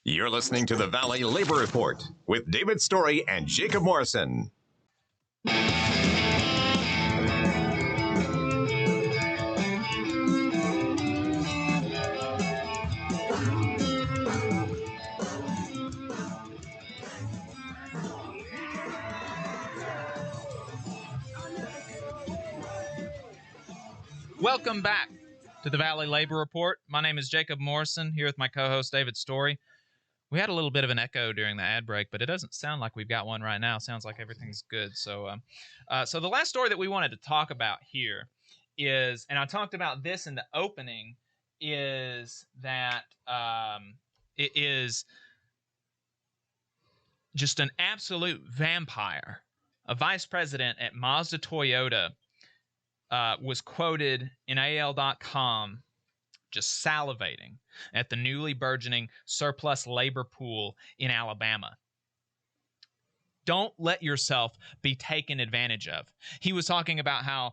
You're listening to the Valley Labor Report with David Story and Jacob Morrison. Welcome back to the Valley Labor Report. My name is Jacob Morrison, here with my co-host David Story. We had a little bit of an echo during the ad break, but it doesn't sound like we've got one right now. Sounds like everything's good. So the last story that we wanted to talk about here is, and I talked about this in the opening, is that it is just an absolute vampire. A vice president at Mazda Toyota was quoted in AL.com just salivating at the newly burgeoning surplus labor pool in Alabama. Don't let yourself be taken advantage of. He was talking about how,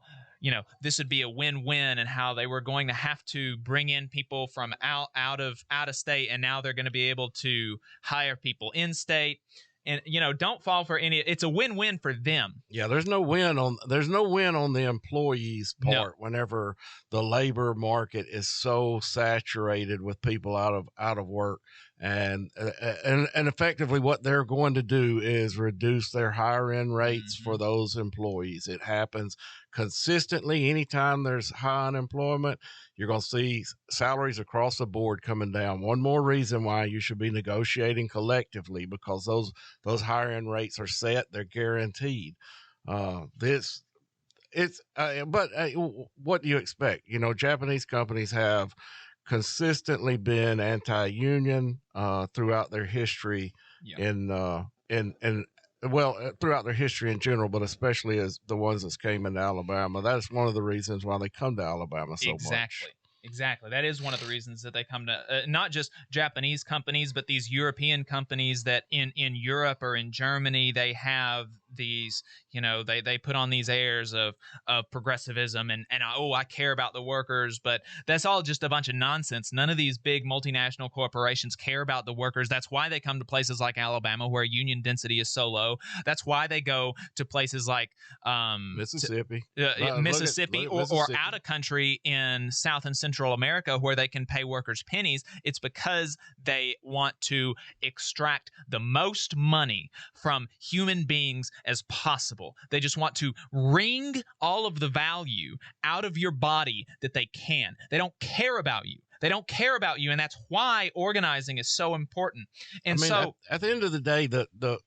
this would be a win-win and how they were going to have to bring in people from out of state, and now they're going to be able to hire people in state. And don't fall for any. It's a win-win for them. Yeah, there's no win on the employees' part whenever the labor market is so saturated with people out of work, and effectively what they're going to do is reduce their higher end rates for those employees. It happens consistently. Anytime there's high unemployment, you're going to see salaries across the board coming down. One more reason why you should be negotiating collectively, because those higher end rates are set, they're guaranteed. But what do you expect? Japanese companies have consistently been anti-union throughout their history, throughout their history in general, but especially as the ones that came into Alabama. That's one of the reasons why they come to Alabama so much. Exactly. That is one of the reasons that they come to not just Japanese companies, but these European companies that in Europe or in Germany, they have these, they put on these airs of progressivism and I care about the workers, but that's all just a bunch of nonsense. None of these big multinational corporations care about the workers. That's why they come to places like Alabama, where union density is so low. That's why they go to places like Mississippi, Mississippi, or out of country in South and Central America, where they can pay workers pennies. It's because they want to extract the most money from human beings as possible. They just want to wring all of the value out of your body that they can. They don't care about you. And that's why organizing is so important. And at the end of the day, the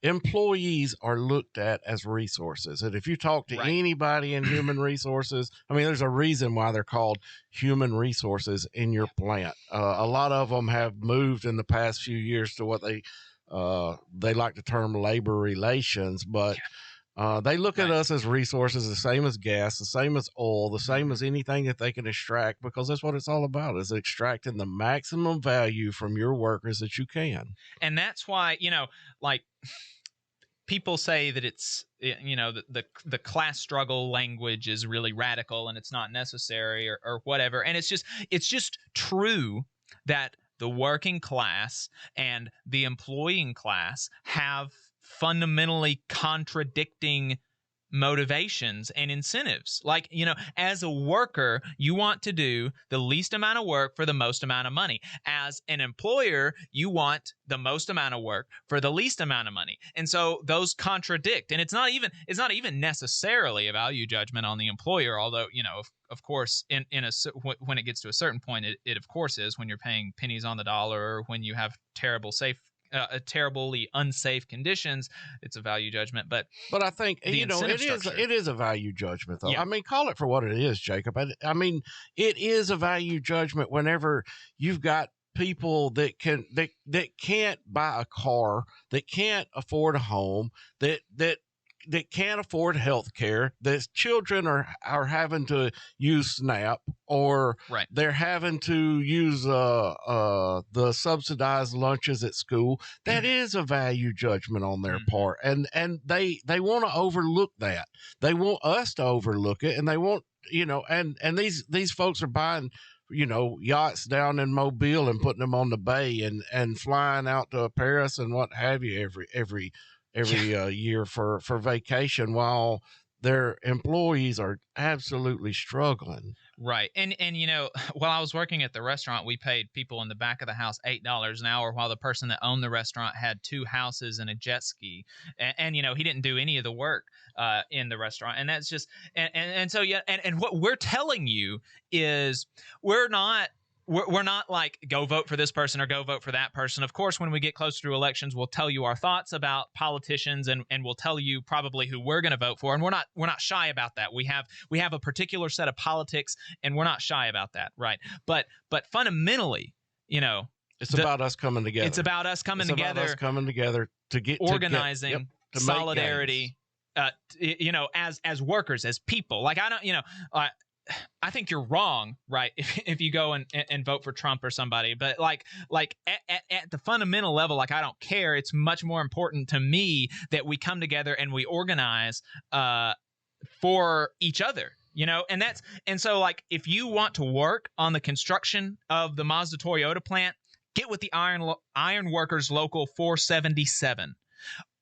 employees are looked at as resources. And if you talk to anybody in human resources, there's a reason why they're called human resources in your plant. A lot of them have moved in the past few years to what they like to term labor relations, but they look at us as resources, the same as gas, the same as oil, the same as anything that they can extract, because that's what it's all about, is extracting the maximum value from your workers that you can. And that's why, people say that it's, the class struggle language is really radical and it's not necessary or whatever. And it's just true that the working class and the employing class have fundamentally contradicting motivations and incentives. Like, as a worker, you want to do the least amount of work for the most amount of money. As an employer, you want the most amount of work for the least amount of money. And so those contradict. And it's not even necessarily a value judgment on the employer, although, of course, when it gets to a certain point, it of course is, when you're paying pennies on the dollar, or when you have terribly unsafe conditions, it's a value judgment. But I think it is a value judgment, though. Yeah. Call it for what it is, Jacob. It is a value judgment whenever you've got people that can't buy a car, that can't afford a home, that can't afford health care, that children are having to use SNAP, or they're having to use the subsidized lunches at school. That is a value judgment on their part. And they want to overlook that. They want us to overlook it, and they want, and these folks are buying yachts down in Mobile and putting them on the bay and flying out to Paris and what have you every year for vacation, while their employees are absolutely struggling. Right. And while I was working at the restaurant, we paid people in the back of the house $8 an hour, while the person that owned the restaurant had 2 houses and a jet ski. And he didn't do any of the work in the restaurant. And that's just and so and what we're telling you is we're not like, go vote for this person or go vote for that person. Of course, when we get closer to elections, we'll tell you our thoughts about politicians, and we'll tell you probably who we're going to vote for. And we're not shy about that. We have a particular set of politics, and we're not shy about that, right? But fundamentally, it's about us coming together. It's about us coming together. About us coming together to get organizing, to solidarity. As workers, as people. Like, I don't, I think you're wrong, right? If you go and vote for Trump or somebody, but like at the fundamental level, like, I don't care. It's much more important to me that we come together and we organize for each other, and so, like, if you want to work on the construction of the Mazda Toyota plant, get with the Iron Workers Local 477,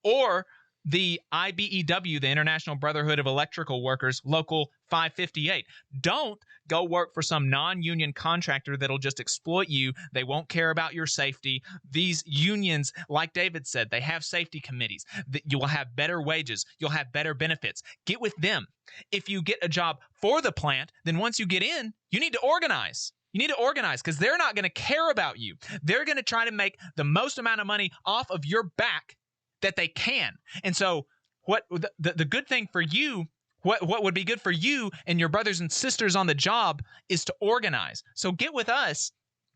or the IBEW, the International Brotherhood of Electrical Workers, Local 558. Don't go work for some non-union contractor that'll just exploit you. They won't care about your safety. These unions, like David said, they have safety committees. You will have better wages. You'll have better benefits. Get with them. If you get a job for the plant, then once you get in, you need to organize. You need to organize, because they're not going to care about you. They're going to try to make the most amount of money off of your back that they can. And so what the good thing for you, what would be good for you and your brothers and sisters on the job, is to organize. So get with us.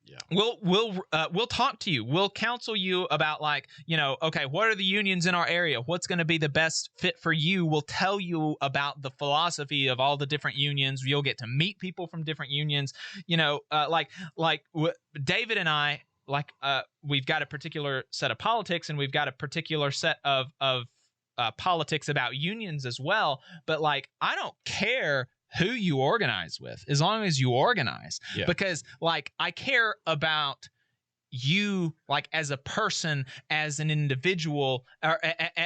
Yeah. We'll talk to you. We'll counsel you about, like, okay, what are the unions in our area? What's going to be the best fit for you? We'll tell you about the philosophy of all the different unions. You'll get to meet people from different unions. David and I, we've got a particular set of politics, and we've got a particular set of politics about unions as well. But, like, I don't care who you organize with, as long as you organize. Yeah. Because, like, I care about you, like, as a person, as an individual, or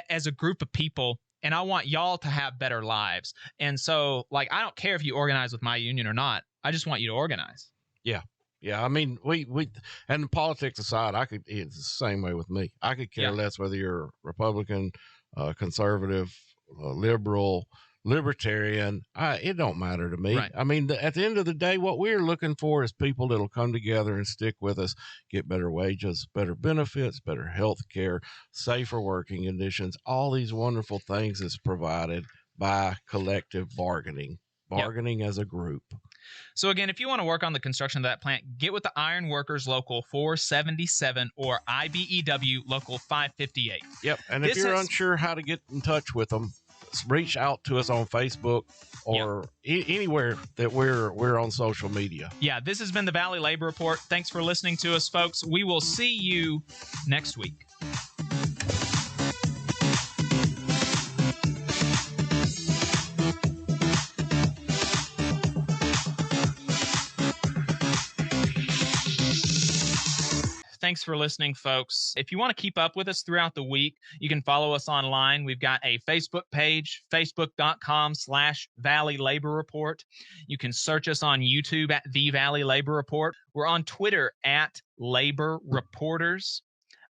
as a group of people, and I want y'all to have better lives. And so, like, I don't care if you organize with my union or not. I just want you to organize. Yeah. Yeah, I mean, we and politics aside, it's the same way with me. I could care less whether you're Republican, conservative, liberal, libertarian. It don't matter to me. Right. I mean, at the end of the day, what we're looking for is people that'll come together and stick with us, get better wages, better benefits, better health care, safer working conditions. All these wonderful things is provided by collective bargaining as a group. So again, if you want to work on the construction of that plant, get with the Iron Workers Local 477 or IBEW Local 558. Yep. And if you're unsure how to get in touch with them, reach out to us on Facebook or anywhere that we're on social media. Yeah, this has been the Valley Labor Report. Thanks for listening to us, folks. We will see you next week. Thanks for listening, folks. If you want to keep up with us throughout the week, you can follow us online. We've got a Facebook page, facebook.com/Valley Labor Report. You can search us on YouTube at The Valley Labor Report. We're on Twitter at Labor Reporters.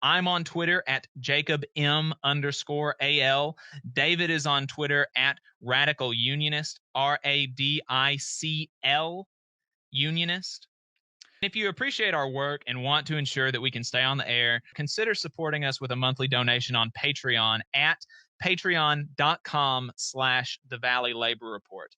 I'm on Twitter at JacobM_AL. David is on Twitter at Radical Unionist, RADICL Unionist. If you appreciate our work and want to ensure that we can stay on the air, consider supporting us with a monthly donation on Patreon at patreon.com/The Valley Labor Report.